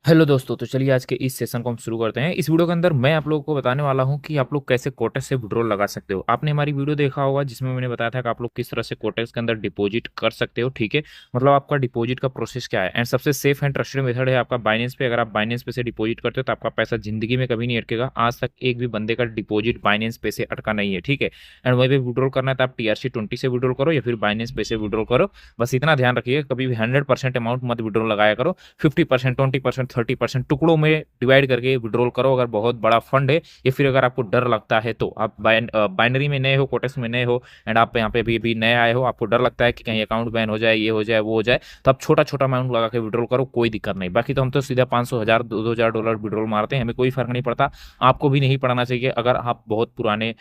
Hello दोस्तों, तो चलिए आज के इस सेशन को हम शुरू करते हैं। इस वीडियो के अंदर मैं आप लोगों को बताने वाला हूं कि आप लोग कैसे कोटेक्स से विड्रॉल लगा सकते हो। आपने हमारी वीडियो देखा होगा जिसमें मैंने बताया था कि आप लोग किस तरह से कोटेक्स के अंदर डिपॉजिट कर सकते हो। ठीक है, मतलब आपका डिपॉजिट का प्रोसेस क्या है। एंड सबसे सेफ एंड ट्रस्टेड मेथड है आपका बाइनेंस पे। अगर आप बाइनेंस पे से डिपॉजिट करते हो तो आपका पैसा जिंदगी में कभी नहीं अटकेगा। आज तक एक भी बंदे का डिपॉजिट बाइनेंस पे से अटका नहीं है। ठीक है, एंड वहीं पे विड्रॉल करना है तो आप TRC20 से विड्रॉल करो या फिर बाइनेंस पे से विड्रॉल करो। बस इतना ध्यान रखिए, कभी भी 100% अमाउंट मत विड्रॉल लगाया करो। 50%, 20%, 30% टुकड़ों में डिवाइड करके विड्रॉल करो। अगर बहुत बड़ा फंड है या फिर अगर आपको डर लगता है तो आप बाइनरी में नए हो, कोटेक्स में नए हो एंड आप यहाँ पे भी नए आए हो, आपको डर लगता है कि कहीं अकाउंट बैन हो जाए, ये हो जाए, वो हो जाए, तो आप छोटा छोटा अमाउंट लगा के विड्रॉल करो, कोई दिक्कत नहीं। बाकी तो हम तो सीधा 500, 1000, $2000 विड्रॉल मारते हैं, हमें कोई फर्क नहीं पड़ता। आपको भी नहीं पड़ना चाहिए अगर आप बहुत पुराने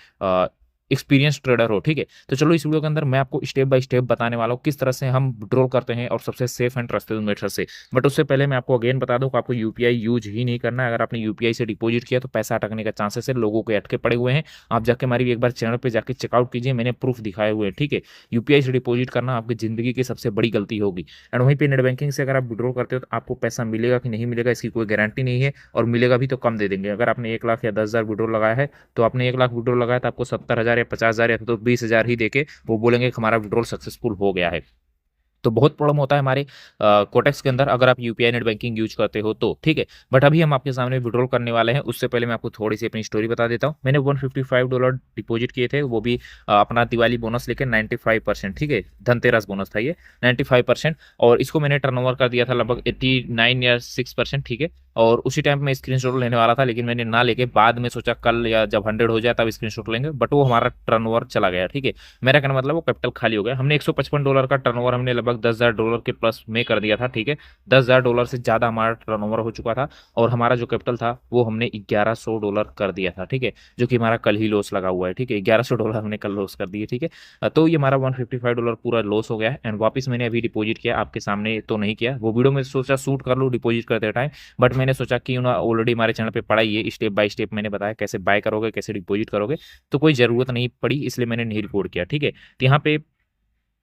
एक्सपीरियंस ट्रेडर हो। ठीक है, तो चलो इस वीडियो के अंदर मैं आपको स्टेप बाय स्टेप बताने वाला हूँ किस तरह से हम विड्रॉल करते हैं और सबसे सेफ एंड ट्रस्टेड मेथड से। बट उससे पहले मैं आपको अगेन बता दूं कि आपको यूपीआई यूज ही नहीं करना है। अगर आपने यूपीआई से डिपॉजिट किया तो पैसा अटकने का चांसेस है, लोगों के अटके पड़े हुए हैं। आप जाके हमारी एक बार चैनल पर जाके चेकआउट कीजिए, मैंने प्रूफ दिखाए हुए हैं। ठीक है, यूपीआई से डिपॉजिट करना आपकी जिंदगी की सबसे बड़ी गलती होगी। एंड वहीं पे नेट बैंकिंग से अगर आप विड्रॉल करते हो तो आपको पैसा मिलेगा कि नहीं मिलेगा इसकी कोई गारंटी नहीं है, और मिलेगा भी तो कम दे देंगे। अगर आपने 1 लाख या 10,000 विड्रॉल लगाया है तो आपने 1 लाख विड्रॉल लगाया तो आपको 70,000 या 50,000 या तो 20,000 ही देके वो बोलेंगे कि हमारा विड्रॉल सक्सेसफुल हो गया है। तो बहुत प्रॉब्लम होता है हमारे कोटेक्स के अंदर अगर आप यूपीआई नेट बैंकिंग यूज करते हो तो। ठीक है, बट अभी हम आपके सामने विड्रॉल करने वाले हैं। उससे पहले मैं आपको थोड़ी सी अपनी स्टोरी बता देता हूँ। मैंने $155 डिपॉजिट किए थे, वो भी अपना दिवाली बोनस लेके 95%। ठीक है, धनतेरस बोनस था ये 95%। और इसको मैंने टर्नओवर कर दिया था लगभग 89 या 6%। ठीक है, और उसी टाइम मैं स्क्रीनशॉट लेने वाला था, लेकिन मैंने ना लेके बाद में सोचा कल या जब 100 हो जाए तब स्क्रीनशॉट लेंगे, बट वो हमारा टर्नओवर चला गया। ठीक है, मेरा कहना मतलब वो कैपिटल खाली हो गया। हमने $155 का टर्नओवर हमने लगभग $10,000 के प्लस में कर दिया था। ठीक है, $10,000 से ज़्यादा हमारा टर्नओवर हो चुका था और हमारा जो कैपिटल था वो हमने $1,100 कर दिया था। ठीक है, जो कि हमारा कल ही लॉस लगा हुआ है। ठीक है, $1,100 हमने कल लॉस कर दिए। ठीक है, तो ये हमारा $155 पूरा लॉस हो गया है। एंड वापस मैंने अभी डिपॉजिट किया, आपके सामने तो नहीं किया, वो वीडियो में सोचा शूट कर लूँ डिपॉजिट करते टाइम, बट मैंने सोचा कि ऑलरेडी हमारे चैनल पे पड़ा ही है, स्टेप बाय स्टेप मैंने बताया कैसे बाय करोगे, कैसे डिपॉजिट करोगे, तो कोई ज़रूरत नहीं पड़ी, इसलिए मैंने नहीं रिकॉर्ड किया। ठीक है, तो यहाँ पे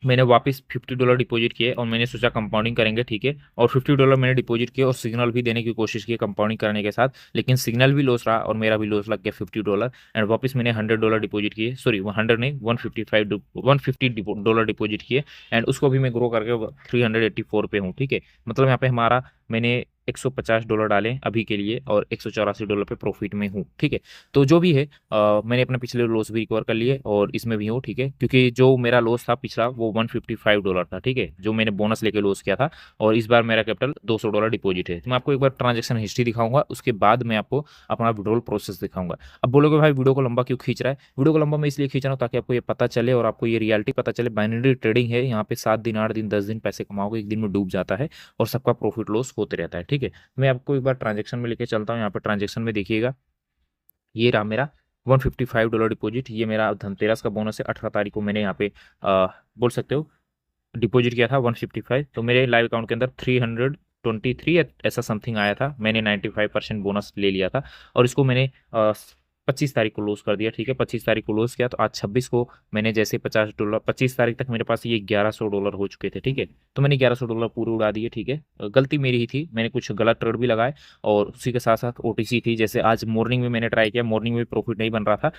मैंने वापस $50 डिपॉजिट किए और मैंने सोचा कंपाउंडिंग करेंगे। ठीक है, और $50 मैंने डिपॉजिट किए और सिग्नल भी देने की कोशिश की कंपाउंडिंग करने के साथ, लेकिन सिग्नल भी लॉस रहा और मेरा भी लॉस लग गया $50। एंड वापस मैंने $100 डिपॉजिट किए, सॉरी 100 नहीं, 150 डिपॉजिट किए। एंड उसको भी मैं ग्रो करके 384 पे हूँ। ठीक है, मतलब यहाँ पे हमारा मैंने $150 डाले अभी के लिए और $184 पे प्रॉफिट में हूँ। ठीक है, तो जो भी है मैंने अपना पिछले लॉस भी रिकवर कर लिए और इसमें भी हूँ। ठीक है, क्योंकि जो मेरा लॉस था पिछला वो $155 था। ठीक है, जो मैंने बोनस लेके लॉस किया था, और इस बार मेरा कैपिटल $200 डिपॉजिट है। तो मैं आपको एक बार ट्रांजेक्शन हिस्ट्री दिखाऊंगा, उसके बाद मैं आपको अपना विड्रॉल प्रोसेस दिखाऊंगा। अब बोलोगे भाई वीडियो को लंबा क्यों खींच रहा है? वीडियो को लंबा मैं इसलिए खींच रहा हूँ ताकि आपको ये पता चले और आपको ये रियलिटी पता चले। बाइनरी ट्रेडिंग है, यहाँ पे 7 दिन, 8 दिन, 10 दिन पैसे कमाओगे, एक दिन में डूब जाता है और सबका प्रॉफिट लॉस होते रहता है। ठीक है, मैं आपको एक बार ट्रांजेक्शन में लेके चलता हूँ। यहाँ पे ट्रांजेक्शन में देखिएगा, ये रहा मेरा $155 डिपॉजिट। ये मेरा धनतेरस का बोनस है, 18 तारीख को मैंने यहाँ पे बोल सकते हो डिपॉजिट किया था 155। तो मेरे लाइव अकाउंट के अंदर 323 ऐसा समथिंग आया था, मैंने 95% बोनस ले लिया था और इसको मैंने 25 तारीख को लॉस कर दिया। ठीक है, 25 तारीख को लॉस किया तो आज 26 को मैंने जैसे $50, 25 तारीख तक मेरे पास ये $1,100 हो चुके थे। ठीक है, तो मैंने $1,100 पूरे उड़ा दिए। ठीक है, गलती मेरी ही थी, मैंने कुछ गलत ट्रेड भी लगाए और उसी के साथ साथ ओटीसी थी। जैसे आज मॉर्निंग में मैंने ट्राई किया, मॉर्निंग में प्रॉफिट नहीं बन रहा था,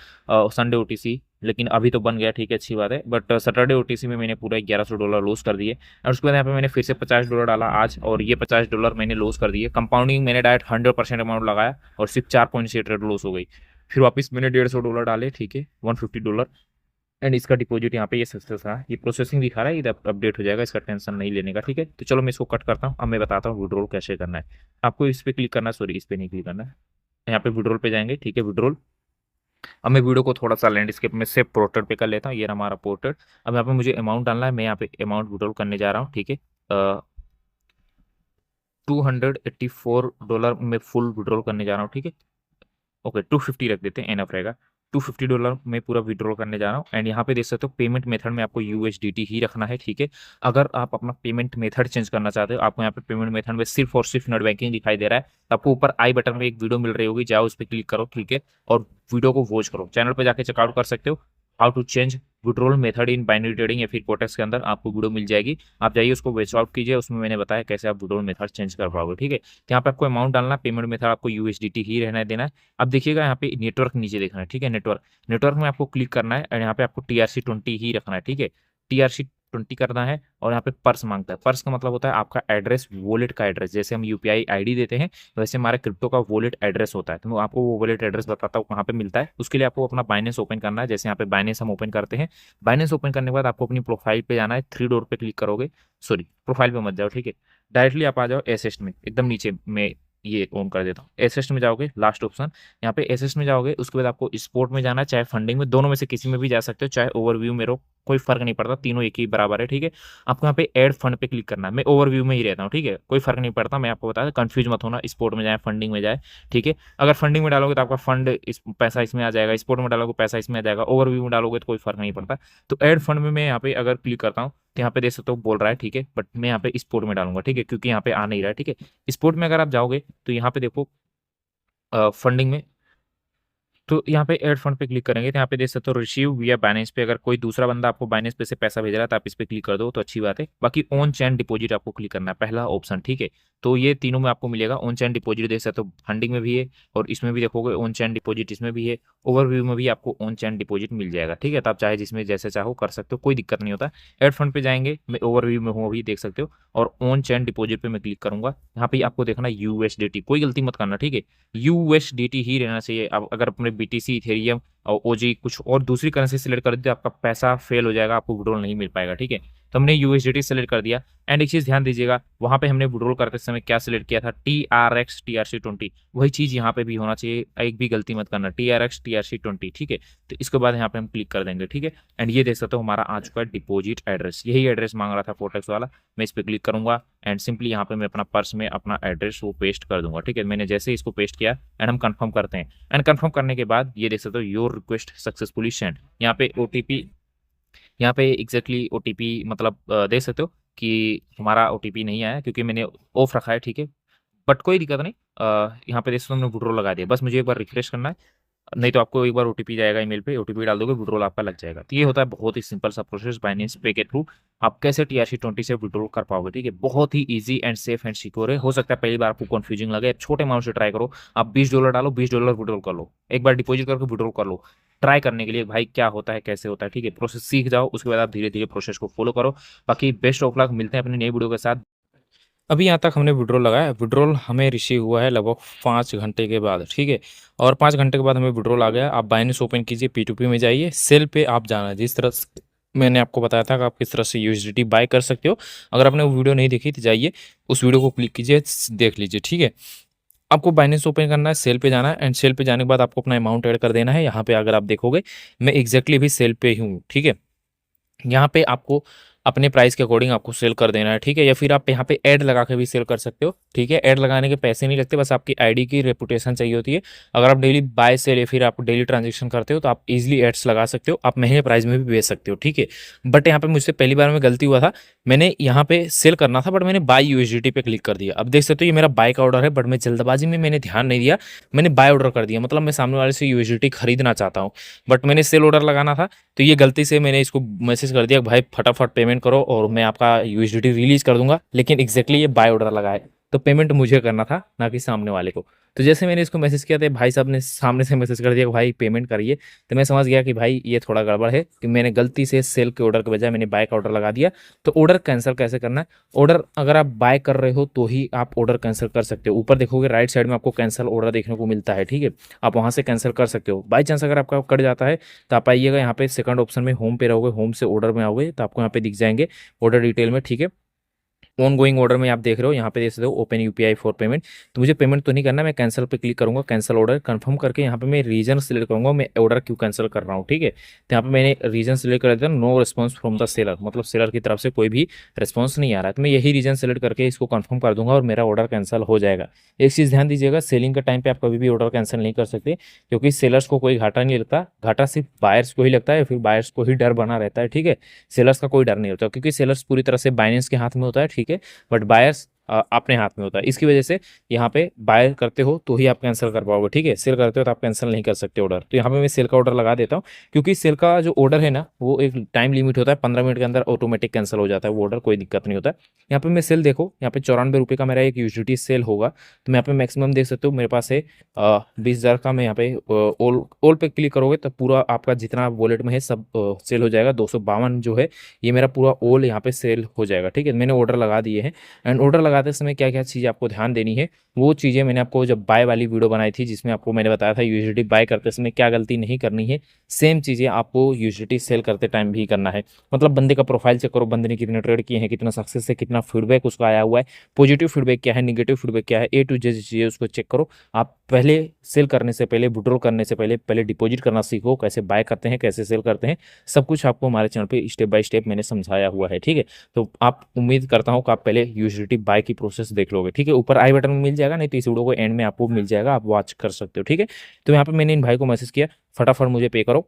संडे ओटीसी, लेकिन अभी तो बन गया। ठीक है, अच्छी बात है, बट सैटरडे ओटीसी में मैंने पूरा $1,100 लॉस कर दिए। और उसके बाद यहाँ पे मैंने फिर से $50 डाला आज और ये $50 मैंने लॉस कर दिए। कंपाउंडिंग मैंने डायरेक्ट 100% अमाउंट लगाया और सिर्फ 4 पॉइंट से ट्रेड लॉस हो गई। फिर वापस मैंने $150 डाले। ठीक है, $150, एंड इसका डिपॉजिट यहाँ पे ये सक्सेस रहा। ये प्रोसेसिंग दिखा रहा है, इधर अपडेट हो जाएगा, इसका टेंशन नहीं लेने का। ठीक है, तो चलो मैं इसको कट करता हूँ। अब मैं बताता हूँ विड्रॉल कैसे करना है। आपको इस पर क्लिक करना है, सॉरी इस पर नहीं क्लिक करना है, यहाँ पे विड्रॉल पे जाएंगे। ठीक है, विड्रॉल। अब मैं वीडियो को थोड़ा सा लैंडस्केप में से पोर्ट्रेट पे कर लेता हूँ, ये रहा हमारा पोर्ट्रेट। अब यहाँ पे मुझे अमाउंट डालना है, मैं यहाँ पे अमाउंट विड्रॉल करने जा रहा हूँ। ठीक है, $284 में फुल विड्रॉल करने जा रहा हूँ। ठीक है, ओके 250 रख देते हैं, एनफ रहेगा। $250 में पूरा विड्रॉल करने जा रहा हूँ। एंड यहाँ पे देख सकते हो पेमेंट मेथड में आपको USDT ही रखना है। ठीक है, अगर आप अपना पेमेंट मेथड चेंज करना चाहते हो, आपको यहाँ पे पेमेंट मेथड में सिर्फ और सिर्फ नेट बैंकिंग दिखाई दे रहा है, तो आपको ऊपर आई बटन में एक वीडियो मिल रही होगी, जाओ उस पर क्लिक करो। ठीक है, और वीडियो को वॉच करो, चैनल पर जाके चेकआउट कर सकते हो। How to change withdrawal method in binary trading या फिर कोटेक्स के अंदर आपको वीडियो मिल जाएगी। आप जाइए उसको वॉच आउट कीजिए, उसमें मैंने बताया कैसे आप विड्रॉल मेथड चेंज कर पाओगे। ठीक है, तो यहाँ पे आपको अमाउंट डालना, पेमेंट मेथड आपको यूएसडीटी ही रहना देना है। अब देखिएगा यहाँ पे नेटवर्क नीचे देखना है। ठीक है, नेटवर्क नेटवर्क में आपको क्लिक करना है और यहाँ पे आपको TRC20 ही रखना है। ठीक है, TRC20 करना है और यहाँ पे पर्स मांगता है। पर्स का मतलब होता है आपका एड्रेस, वॉलेट का एड्रेस। जैसे हम यूपीआई आईडी देते हैं वैसे हमारे क्रिप्टो का वॉलेट एड्रेस होता है। तो मैं आपको वो वॉलेट एड्रेस बताता हूँ कहाँ पे मिलता है। उसके लिए आपको अपना बाइनेंस ओपन करना है। जैसे यहाँ पे बाइनेंस हम ओपन करते हैं, बाइनेंस ओपन करने के बाद आपको अपनी प्रोफाइल पे जाना है, थ्री डॉट पे क्लिक करोगे। सॉरी, प्रोफाइल पे मत जाओ। ठीक है, डायरेक्टली आप आ जाओ एसेस्ट में, एकदम नीचे में ये ऑन कर देता हूँ। एसेस्ट में जाओगे, लास्ट ऑप्शन यहाँ पे एसेस्ट में जाओगे। उसके बाद आपको स्पोर्ट में जाना है, चाहे फंडिंग में, दोनों में से किसी में भी जा सकते हो, चाहे ओवरव्यू में रहो, कोई फर्क नहीं पड़ता, तीनों एक ही बराबर है। ठीक है, आपको यहाँ पे ऐड फंड पे क्लिक करना है। मैं ओवरव्यू में ही रहता हूँ। ठीक है, कोई फर्क नहीं पड़ता, मैं आपको बता दूं, कंफ्यूज मत होना, स्पोर्ट में जाए फंडिंग में जाए। ठीक है, अगर फंडिंग में डालोगे तो आपका फंड पैसा इसमें आ जाएगा, स्पोर्ट में डालोगे पैसा इसमें आ जाएगा, ओवरव्यू में डालोगे तो कोई फर्क नहीं पड़ता। तो ऐड फंड में मैं यहाँ पे अगर क्लिक करता हूँ तो यहाँ पे देख सकते हो बोल रहा है। ठीक है, बट मैं यहाँ पे स्पोर्ट में डालूंगा। ठीक है, क्योंकि यहाँ पे आ नहीं रहा है। ठीक है, स्पोर्ट में अगर आप जाओगे तो यहाँ पे देखो फंडिंग में, तो यहाँ पे ऐड फंड पे क्लिक करेंगे तो यहाँ पे देख सकते हो रिसीव विया बाइनेंस पे। अगर कोई दूसरा बंदा आपको बाइनेंस पे से पैसा भेज रहा है तो आप इस पे क्लिक कर दो तो अच्छी बात है। बाकी ऑन चैन डिपॉजिट आपको क्लिक करना है, पहला ऑप्शन। ठीक है, तो ये तीनों में आपको मिलेगा। ऑन चैन डिपॉजिट देख सकते हो, फंडिंग में भी है और इसमें भी देखोगे ऑन चैन डिपॉजिट, इसमें भी है, ओवरव्यू में भी आपको ऑन चैन डिपॉजिट मिल जाएगा। ठीक है, तो आप चाहे जिसमें जैसे चाहो कर सकते हो, कोई दिक्कत नहीं होता। ऐड फंड पे जाएंगे, मैं ओवरव्यू में हूँ अभी, देख सकते हो, और ऑन चैन डिपॉजिट पे मैं क्लिक करूंगा। यहाँ पे आपको देखना यूएसडीटी, कोई गलती मत करना। ठीक है, यूएसडीटी ही रहना चाहिए। अब अगर अपने बीटीसी, इथेरियम और ओजी कुछ और दूसरी करेंसी सेलेक्ट कर दी तो आपका पैसा फेल हो जाएगा, आपको विड्रॉल नहीं मिल पाएगा। ठीक है, तो हमने यूएसडीटी सेलेक्ट कर दिया। एंड एक चीज ध्यान दीजिएगा, वहां पे हमने विड्रॉल करते समय क्या सिलेक्ट किया था, TRC20, वही चीज यहाँ पे भी होना चाहिए, एक भी गलती मत करना, TRC20। ठीक है, तो इसके बाद यहाँ पे हम क्लिक कर देंगे। ठीक है, एंड ये देख सकते हो हमारा आ चुका है डिपॉजिट एड्रेस, यही एड्रेस मांग रहा था कोटेक्स वाला। मैं इस पर क्लिक करूंगा एंड सिंपली यहाँ पे मैं अपना पर्स में अपना एड्रेस वो पेस्ट कर दूंगा। ठीक है, मैंने जैसे ही इसको पेस्ट किया एंड हम कंफर्म करते हैं। एंड कंफर्म करने के बाद ये देख सकते हो योर रिक्वेस्ट सक्सेसफुली सेंड, यहाँ पे ओटीपी, यहाँ पे एग्जैक्टली ओटीपी मतलब देख सकते हो कि हमारा ओटीपी नहीं आया क्योंकि मैंने ऑफ रखा है। ठीक है, बट कोई दिक्कत नहीं, यहाँ पे देख सकते हो हमने विड्रॉल लगा दिया। बस मुझे एक बार रिफ्रेश करना है, नहीं तो आपको एक बार ओटीपी जाएगा ईमेल पे, ओटीपी डाल दोगे विड्रॉल आपका लग जाएगा। तो ये होता है बहुत ही सिंपल सा प्रोसेस बाइनेंस पे के थ्रू आप कैसे TRC20 से विड्रॉल कर पाओगे। ठीक है, बहुत ही easy and safe and secure है। हो सकता है पहली बार आपको कंफ्यूजिंग लगे, छोटे अमाउंट से ट्राई करो। आप $20 डालो, $20 विड्रॉल कर लो, एक बार डिपॉजिट करके विड्रॉल कर लो, ट्राई करने के लिए भाई क्या होता है कैसे होता है। ठीक है, प्रोसेस सीख जाओ, उसके बाद आप धीरे धीरे प्रोसेस को फॉलो करो। बाकी बेस्ट ऑफ लक, मिलते हैं अपनी नई वीडियो के साथ। अभी यहाँ तक हमने विड्रॉल लगाया, विड्रॉल हमें रिसीव हुआ है लगभग 5 घंटे के बाद। ठीक है, और 5 घंटे के बाद हमें विड्रॉल आ गया। आप बाइनेंस ओपन कीजिए, P2P में जाइए, सेल पे आप जाना है। जिस तरह मैंने आपको बताया था कि आप किस तरह से यूएसडीटी बाय कर सकते हो, अगर आपने वो वीडियो नहीं देखी तो जाइए उस वीडियो को क्लिक कीजिए, देख लीजिए। ठीक है, आपको बाइनेंस ओपन करना है, सेल पे जाना है एंड सेल पे जाने के बाद आपको अपना अमाउंट ऐड कर देना है। यहाँ पे अगर आप देखोगे मैं एग्जैक्टली भी सेल पे ही हूँ। ठीक है, यहाँ पे आपको अपने प्राइस के अकॉर्डिंग आपको सेल कर देना है। ठीक है, या फिर आप यहाँ पे ऐड लगा के भी सेल कर सकते हो। ठीक है, ऐड लगाने के पैसे नहीं लगते, बस आपकी आईडी की रेपुटेशन चाहिए होती है। अगर आप डेली बाय सेल या फिर आप डेली ट्रांजेक्शन करते हो तो आप इजीली एड्स लगा सकते हो, आप महंगे प्राइस में भी बेच सकते हो। ठीक है, बट यहाँ पे मुझसे पहली बार में गलती हुआ था, मैंने यहाँ पे सेल करना था बट मैंने बाय यूएसडीटी पे क्लिक कर दिया। अब देख सकते हो ये मेरा बाय का ऑर्डर है, बट मैं जल्दबाजी में मैंने ध्यान नहीं दिया, मैंने बाय ऑर्डर कर दिया। मतलब मैं सामने वाले से यूएसडीटी खरीदना चाहता हूँ बट मैंने सेल ऑर्डर लगाना था, तो ये गलती से मैंने इसको मैसेज कर दिया भाई फटाफट पेमेंट करो और मैं आपका यूएसडीटी रिलीज कर दूंगा, लेकिन एग्जैक्टली ये बाय ऑर्डर लगा है, तो पेमेंट मुझे करना था ना कि सामने वाले को। तो जैसे मैंने इसको मैसेज किया था, भाई साहब ने सामने से मैसेज कर दिया कि भाई पेमेंट करिए, तो मैं समझ गया कि भाई ये थोड़ा गड़बड़ है कि मैंने गलती से सेल के ऑर्डर के बजाय मैंने बाय का ऑर्डर लगा दिया। तो ऑर्डर कैंसिल कैसे करना है, ऑर्डर अगर आप बाय कर रहे हो तो ही आप ऑर्डर कैंसिल कर सकते हो। ऊपर देखोगे राइट साइड में आपको कैंसिल ऑर्डर देखने को मिलता है। ठीक है, आप वहाँ से कैंसिल कर सकते हो। बाई चांस अगर आपका कट जाता है तो आप आइएगा यहाँ पे सेकंड ऑप्शन में, होम पे रहोगे, होम से ऑर्डर में आओगे तो आपको यहाँ पे दिख जाएंगे ऑर्डर डिटेल में। ठीक है, ऑन गोइंग ऑर्डर में आप देख रहे हो, यहाँ पे देख सकते हो ओपन यूपीआई फॉर पेमेंट। तो मुझे पेमेंट तो नहीं करना, मैं कैंसिल पे क्लिक करूंगा, कैंसिल ऑर्डर कंफर्म करके यहाँ पे मैं रीजन सिलेक्ट करूंगा, मैं ऑर्डर क्यों कैंसिल कर रहा हूँ। ठीक है, तो यहाँ पे मैंने रीजन सिलेक्ट कर दिया, no response from the seller, मतलब सेलर की तरफ से कोई भी रिस्पॉन्स नहीं आ रहा है। तो मैं यही रीजन सेलेक्ट करके इसको कंफर्म कर दूंगा और मेरा ऑर्डर कैंसिल हो जाएगा। एक चीज़ ध्यान दीजिएगा, सेलिंग के टाइम पे आप कभी भी ऑर्डर कैंसिल नहीं कर सकते, क्योंकि सेलर्स को कोई घाटा नहीं लगता, घाटा सिर्फ बायर्स को ही लगता है, फिर बायर्स को ही डर बना रहता है। ठीक है, सेलर्स का कोई डर नहीं होता क्योंकि सेलर्स पूरी तरह से बाइनेंस के हाथ में होता है। ठीक है, बट बायर्स अपने हाथ में होता है। इसकी वजह से यहाँ पे बाय करते हो तो ही आप कैंसिल कर पाओगे, ठीक है। सेल करते हो तो आप कैंसिल नहीं कर सकते ऑर्डर। तो यहाँ पे मैं सेल का ऑर्डर लगा देता हूँ, क्योंकि सेल का जो ऑर्डर है ना वो एक टाइम लिमिट होता है, 15 मिनट के अंदर ऑटोमेटिक कैंसिल हो जाता है वो ऑर्डर, कोई दिक्कत नहीं होता है। यहाँ पे मैं सेल देखो, यहाँ पे 94 रुपये का मेरा एक यूजिटी सेल होगा। तो मैं यहाँ पे मैक्सिमम देख सकते हो मेरे पास है 20,000 का। मैं यहाँ पे ऑल पे क्लिक करोगे तो पूरा आपका जितना वॉलेट में है सब सेल हो जाएगा। 252 जो है ये मेरा पूरा ऑल यहाँ पे सेल हो जाएगा, ठीक है। मैंने ऑर्डर लगा दिए हैं। एंड ऑर्डर लगाते समय क्या क्या चीज़ें आपको ध्यान देनी है, वो चीज़ें मैंने आपको जब बाय वाली वीडियो बनाई थी जिसमें आपको मैंने बताया था यूजिटी बाय करते समय क्या गलती नहीं करनी है, सेम चीज़ें आपको यूजिटी सेल करते टाइम भी करना है। मतलब बंदे का प्रोफाइल चेक करो, बंदे ने कितने ट्रेड किए हैं, कितना सक्सेस है, कितना फीडबैक उसका आया हुआ है, पॉजिटिव फीडबैक क्या है, निगेटिव फीडबैक क्या है, ए टू जेड चीज़ें उसको चेक करो। आप पहले सेल करने से पहले, विड्रॉल करने से पहले पहले डिपॉजिट करना सीखो, कैसे बाय करते हैं, कैसे सेल करते हैं, सब कुछ आपको हमारे चैनल पे स्टेप बाय स्टेप मैंने समझाया हुआ है, ठीक है। तो आप उम्मीद करता हूँ कि आप पहले यूजिटी बाय की प्रोसेस देख लोगे, ठीक है। ऊपर आई बटन में मिल जाएगा, नहीं तो इस वीडियो को एंड में आपको मिल जाएगा, आप वॉच कर सकते हो, ठीक है। तो यहाँ पे मैंने इन भाई को मैसेज किया, फटाफट मुझे पे करो।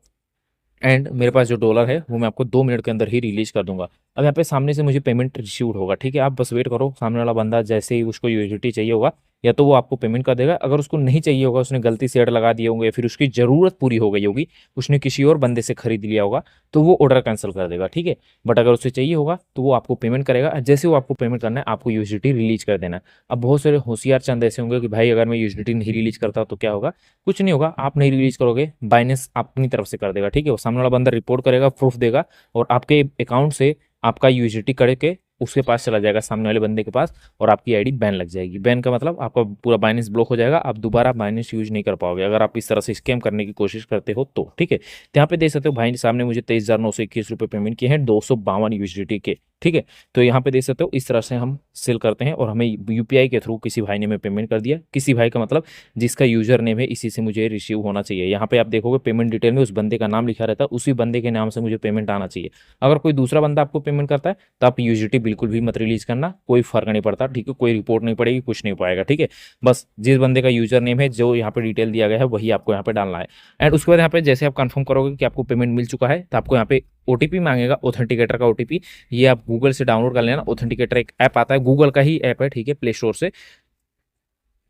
एंड मेरे पास जो डॉलर है वो मैं आपको 2 मिनट के अंदर ही रिलीज कर दूंगा। अब यहाँ पे सामने से मुझे पेमेंट रिसीव्ड होगा, ठीक है। आप बस वेट करो, सामने वाला बंदा जैसे ही उसको यूजिटी चाहिए होगा या तो वो आपको पेमेंट कर देगा, अगर उसको नहीं चाहिए होगा, उसने गलती से ऐड लगा दिए होंगे या फिर उसकी ज़रूरत पूरी हो गई होगी, उसने किसी और बंदे से खरीद लिया होगा, तो वो ऑर्डर कैंसिल कर देगा, ठीक है। बट अगर उसे चाहिए होगा तो वो आपको पेमेंट करेगा, जैसे वो आपको पेमेंट करना है आपको यूजिटी रिलीज कर देना है। अब बहुत सारे होशियार चंद ऐसे होंगे कि भाई अगर मैं यूजिटी नहीं रिलीज करता तो क्या होगा, कुछ नहीं होगा। आप नहीं रिलीज करोगे, बाइनेंस अपनी तरफ से कर देगा, ठीक है। वो सामने वाला बंदा रिपोर्ट करेगा, प्रूफ देगा और आपके अकाउंट से आपका यूजिटी करके उसके पास चला जाएगा, सामने वाले बंदे के पास, और आपकी आईडी बैन लग जाएगी। बैन का मतलब आपका पूरा बाइनेंस ब्लॉक हो जाएगा, आप दोबारा बाइनेंस यूज नहीं कर पाओगे अगर आप इस तरह से स्कैम करने की कोशिश करते हो तो, ठीक है। तो यहाँ पे देख सकते हो भाई सामने मुझे 23,921 रुपये पेमेंट किए हैं 252 यूजिटी के, ठीक है। तो यहाँ पे देख सकते हो इस तरह से हम सेल करते हैं, और हमें यूपीआई के थ्रू किसी भाई ने मैं पेमेंट कर दिया। किसी भाई का मतलब जिसका यूजर नेम है इसी से मुझे रिसीव होना चाहिए। यहाँ पे आप देखोगे पेमेंट डिटेल में उस बंदे का नाम लिखा रहता है, उसी बंदे के नाम से मुझे पेमेंट आना चाहिए। अगर कोई दूसरा बंदा आपको पेमेंट करता है तो आप यूजिटी बिल्कुल भी मत रिलीज करना, कोई फर्क नहीं पड़ता, ठीक है। कोई रिपोर्ट नहीं पड़ेगी, कुछ नहीं पाएगा, ठीक है। बस जिस बंदे का यूजर नेम है जो यहाँ पे डिटेल दिया गया है वही आपको यहाँ पे डालना है। एंड उसके बाद यहाँ पे जैसे आप कंफर्म करोगे कि आपको पेमेंट मिल चुका है तो आपको यहाँ पे ओटीपी मांगेगा, ऑथेंटिकेटर का ओटीपी। ये आप गूगल से डाउनलोड कर लेना। ऑथेंटिकेटर एक ऐप आता है, गूगल का ही ऐप है, ठीक है, प्ले स्टोर से।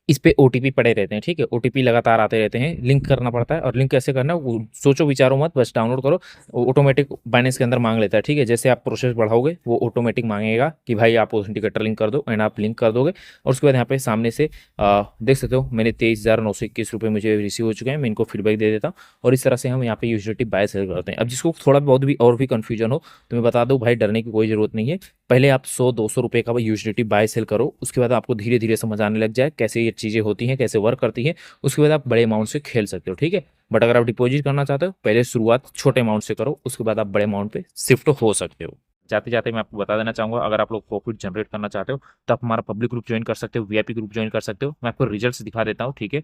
इस पे ओटीपी पड़े रहते हैं, ठीक है। ओटीपी लगातार आते रहते हैं, लिंक करना पड़ता है। और लिंक कैसे करना है वो सोचो विचारो मत, बस डाउनलोड करो, ऑटोमेटिक बाइनेंस के अंदर मांग लेता है, ठीक है। जैसे आप प्रोसेस बढ़ाओगे वो ऑटोमेटिक मांगेगा कि भाई आप ऑथेंटिकेटर लिंक कर दो, एंड आप लिंक कर दोगे। और उसके बाद यहाँ पे सामने से देख सकते हो मैंने 23,921 रुपये मुझे रिसीव हो चुके हैं। मैं इनको फीडबैक दे देता हूँ, और इस तरह से हम यहाँ पे यूजिटी बाय सेल करते हैं। अब जिसको थोड़ा बहुत भी और भी कन्फ्यूजन हो तो मैं बता दूँ भाई, डरने की कोई ज़रूरत नहीं है। पहले आप 100-200 रुपये का यूजिटी बाय सेल करो, उसके बाद आपको धीरे धीरे समझ आने लग जाए कैसे ये चीज़ें होती हैं, कैसे वर्क करती है। उसके बाद आप बड़े अमाउंट से खेल सकते हो, ठीक है। बट अगर आप डिपॉजिट करना चाहते हो पहले शुरुआत छोटे अमाउंट से करो, उसके बाद आप बड़े अमाउंट पे शिफ्ट हो सकते हो। जाते जाते मैं आपको बता देना चाहूँगा, अगर आप लोग प्रॉफिट जनरेट करना चाहते हो तो आप हमारा पब्लिक ग्रुप ज्वाइन कर सकते हो, वीआईपी ग्रुप ज्वाइन कर सकते हो। मैं आपको रिजल्ट्स दिखा देता हूँ, ठीक है।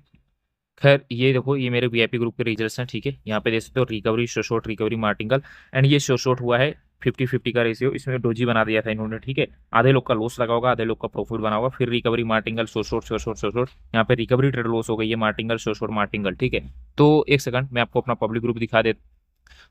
खैर ये देखो, ये मेरे वीआईपी ग्रुप के रिजल्ट्स हैं, ठीक है। यहाँ पे देख सकते हो recovery, short recovery, martingale. And ये शॉर्ट हुआ है 50-50 का रेशियो, इसमें डोजी बना दिया था इन्होंने, ठीक है। आधे लोग का लॉस लगा होगा, आधे लोग का प्रॉफिट बना होगा। फिर रिकवरी, मार्टिंगल, शॉर्ट। यहाँ पे रिकवरी ट्रेड लॉस हो गई है, मार्टिंगल, शॉर्ट, मार्टिंगल, ठीक है। तो एक सेकंड मैं आपको अपना पब्लिक ग्रुप दिखा दे।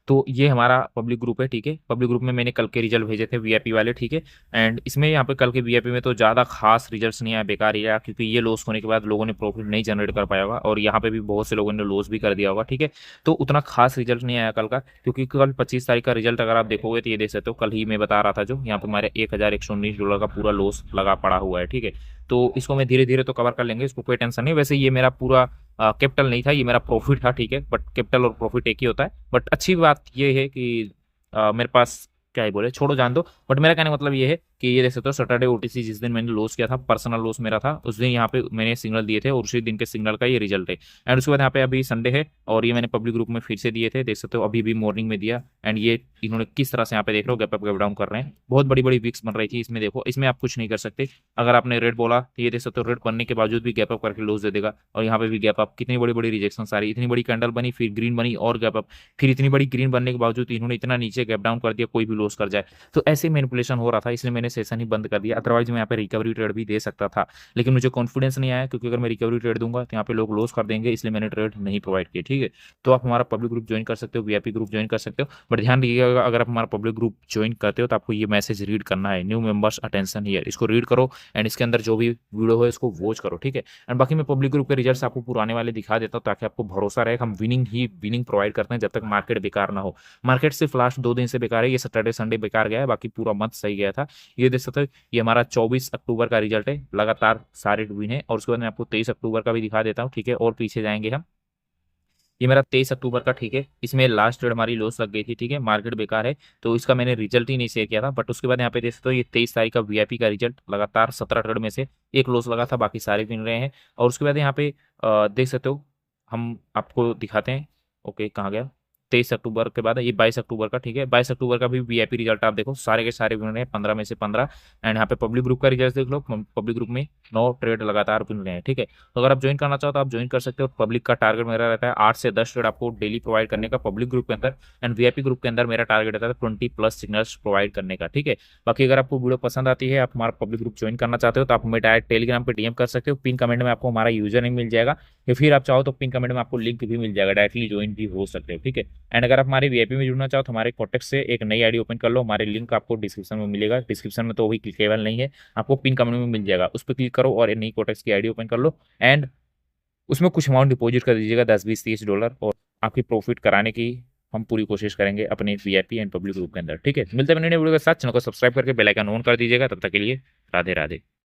तो ये हमारा पब्लिक ग्रुप है, ठीक है। पब्लिक ग्रुप में मैंने कल के रिजल्ट भेजे थे वीआईपी वाले, ठीक है। एंड इसमें यहाँ पे कल के वीआईपी में तो ज़्यादा खास रिजल्ट्स नहीं आया, बेकार ही आया, क्योंकि ये लॉस होने के बाद लोगों ने प्रॉफिट नहीं जनरेट कर पाया होगा, और यहाँ पे भी बहुत से लोगों ने लॉस भी कर दिया होगा, ठीक है। तो उतना खास रिजल्ट नहीं आया कल का, क्योंकि कल 25 तारीख का रिजल्ट अगर आप देखोगे तो ये देख सकते हो, कल ही मैं बता रहा था जो यहाँ पे हमारे $1,119 का पूरा लॉस लगा पड़ा हुआ है, ठीक है। तो इसको मैं धीरे धीरे तो कवर कर लेंगे, इसको कोई टेंशन नहीं। वैसे ये मेरा पूरा कैपिटल नहीं था, ये मेरा प्रॉफिट था, ठीक है। बट कैपिटल और प्रॉफिट एक ही होता है। बट अच्छी बात ये है कि मेरे पास क्या ही बोले, छोड़ो जान दो। बट मेरा कहने का मतलब ये है कि ये देख सकते हो सैटरडे ओटीसी जिस दिन मैंने लॉस किया था, पर्सनल लॉस मेरा था, उस दिन यहाँ पे मैंने सिग्नल दिए थे, और उसी दिन के सिग्नल का ये रिजल्ट है। एंड उसके बाद यहाँ पे अभी संडे है, और ये मैंने पब्लिक ग्रुप में फिर से दिए थे, देख सकते हो अभी भी मॉर्निंग में दिया। एंड ये इन्होंने किस तरह से यहाँ पे देख रहे हो गैप अप गैप डाउन कर रहे हैं, बहुत बड़ी बड़ी विक्स बन रही थी इसमें। देखो इसमें आप कुछ नहीं कर सकते, अगर आपने रेड बोला तो ये देख सकते हो रेड बनने के बावजूद भी गैप अप करके लॉस दे देगा। और यहाँ पे भी गैप अप, कितनी बड़ी बड़ी रिजेक्शन सारी, इतनी बड़ी कैंडल बनी, फिर ग्रीन बनी और गैप अप, फिर इतनी बड़ी ग्रीन बनने के बावजूद इन्होंने इतना नीचे गैप डाउन कर दिया, कोई भी लॉस कर जाए। तो ऐसे मैनिपुलेशन हो रहा था, इसलिए मैंने सेशन ही बंद कर दिया। अदरवाइज मैं यहाँ पे रिकवरी ट्रेड भी दे सकता था, लेकिन मुझे कॉन्फिडेंस नहीं आया, क्योंकि अगर मैं रिकवरी ट्रेड दूंगा तो यहाँ पे लोग लॉस कर देंगे, इसलिए मैंने ट्रेड नहीं प्रोवाइड किया। ठीक है, तो आप हमारा पब्लिक ग्रुप ज्वाइन कर सकते हो, वीआईपी ग्रुप ज्वाइन कर सकते हो। बट ध्यान रखिएगा, अगर आप हमारा पब्लिक ग्रुप ज्वाइन करते हो तो आपको ये मैसेज रीड करना है, न्यू मेंबर्स अटेंशन हियर, इसको रीड करो एंड इसके अंदर जो भी वीडियो है इसको वॉच करो। ठीक है, एंड बाकी मैं पब्लिक ग्रुप के रिजल्ट्स आपको पुराने वाले दिखा देता हूँ, ताकि आपको भरोसा रहे। हम विनिंग प्रोवाइड करते हैं जब तक मार्केट बेकार ना हो। मार्केट सिर्फ लास्ट 2 दिन से बेकार है, ये सैटरडे संडे बेकार गया है, बाकी पूरा मंथ सही गया था। ये देख सकते हो, ये हमारा 24 अक्टूबर का रिजल्ट है, लगातार सारे विन है। और उसके बाद मैं आपको 23 अक्टूबर का भी दिखा देता हूँ। ठीक है, और पीछे जाएंगे हम, ये मेरा 23 अक्टूबर का। ठीक है, इसमें लास्ट ट्रेड हमारी लॉस लग गई थी। ठीक है, मार्केट बेकार है, तो इसका मैंने रिजल्ट ही नहीं शेयर किया था। बट उसके बाद यहाँ पे देख सकते हो, ये 23 तारीख का वीआईपी का रिजल्ट, लगातार 17 ट्रेड में से एक लॉस लगा था, बाकी सारे विन रहे हैं। और उसके बाद यहाँ पे देख सकते हो, हम आपको दिखाते हैं। ओके, कहाँ गया? 23 अक्टूबर के बाद ये 22 अक्टूबर का। ठीक है, 22 अक्टूबर का भी वीआईपी रिजल्ट आप देखो, सारे के सारे विन रहे हैं, 15 में से 15। एंड यहाँ पे पब्लिक ग्रुप का रिजल्ट देख लो, पब्लिक ग्रुप में 9 ट्रेड लगातार विन रहे हैं। ठीक है, तो अगर आप ज्वाइन करना चाहो तो आप ज्वाइन कर सकते हो। पब्लिक का टारगेट मेरा रहता है 8 से 10 ट्रेड आपको डेली प्रोवाइड करने का पब्लिक ग्रुप के अंदर। एंड वीआईपी ग्रुप के अंदर मेरा टारगेट रहता है 20+ सिग्नल्स प्रोवाइड करने का। ठीक है, बाकी अगर आपको वीडियो पसंद आती है, आप हमारा पब्लिक ग्रुप ज्वाइन करना चाहते हो, तो आप हमें डायरेक्ट टेलीग्राम पे डीएम कर सकते हो। पिन कमेंट में आपको हमारा यूजर नेम मिल जाएगा, या फिर आप चाहो तो पिन कमेंट में आपको लिंक भी मिल जाएगा, डायरेक्टली ज्वाइन भी हो सकते हो। ठीक है, एंड अगर आप हमारे वीआईपी में जुड़ना चाहो तो हमारे कॉन्टेक्ट से एक नई आईडी ओपन कर लो, हमारे लिंक आपको डिस्क्रिप्शन में मिलेगा। डिस्क्रिप्शन में तो वही क्लिकेबल नहीं है, आपको पिन कमेंट में मिल जाएगा, उस पर क्लिक करो और नई कॉन्टेक्ट की आईडी ओपन कर लो। एंड उसमें कुछ अमाउंट डिपॉजिट कर दीजिएगा, 10 20 30 डॉलर, और आपकी प्रॉफिट कराने की हम पूरी कोशिश करेंगे अपने वीआईपी एंड पब्लिक ग्रुप के अंदर। ठीक है, मिलते हैं नए वीडियो के साथ। चैनल को सब्सक्राइब करके बेल आइकन ऑन कर दीजिएगा। तब तक के लिए राधे राधे।